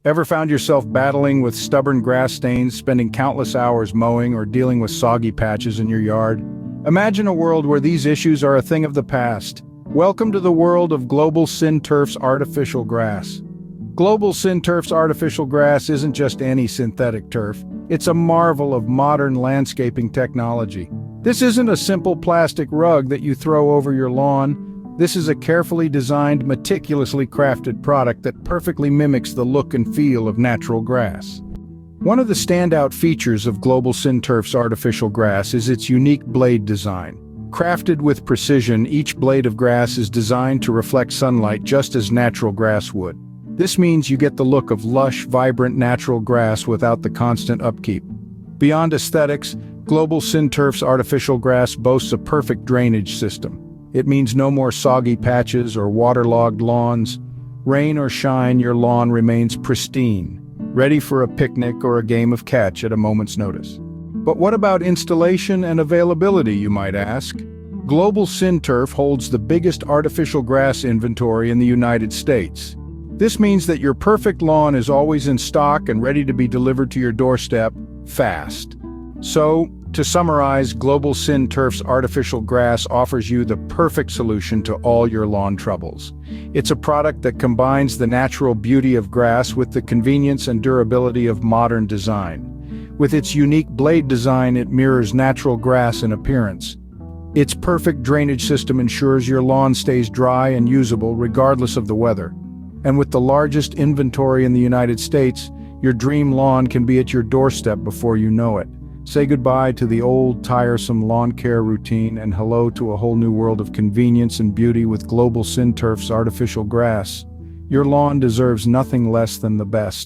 Ever found yourself battling with stubborn grass stains, spending countless hours mowing or dealing with soggy patches in your yard? Imagine a world where these issues are a thing of the past. Welcome to the world of Global Synturf's artificial grass. Global Synturf's artificial grass isn't just any synthetic turf. It's a marvel of modern landscaping technology. This isn't a simple plastic rug that you throw over your lawn. This is a carefully designed, meticulously crafted product that perfectly mimics the look and feel of natural grass. One of the standout features of Global Synturf's artificial grass is its unique blade design. Crafted with precision, each blade of grass is designed to reflect sunlight just as natural grass would. This means you get the look of lush, vibrant natural grass without the constant upkeep. Beyond aesthetics, Global Synturf's artificial grass boasts a perfect drainage system. It means no more soggy patches or waterlogged lawns. Rain or shine, your lawn remains pristine, ready for a picnic or a game of catch at a moment's notice. But what about installation and availability, you might ask? Global Synturf holds the biggest artificial grass inventory in the United States. This means that your perfect lawn is always in stock and ready to be delivered to your doorstep fast. So, to summarize, Global Synturf's artificial grass offers you the perfect solution to all your lawn troubles. It's a product that combines the natural beauty of grass with the convenience and durability of modern design. With its unique blade design, it mirrors natural grass in appearance. Its perfect drainage system ensures your lawn stays dry and usable regardless of the weather. And with the largest inventory in the United States, your dream lawn can be at your doorstep before you know it. Say goodbye to the old, tiresome lawn care routine and hello to a whole new world of convenience and beauty with Global Synturf's artificial grass. Your lawn deserves nothing less than the best.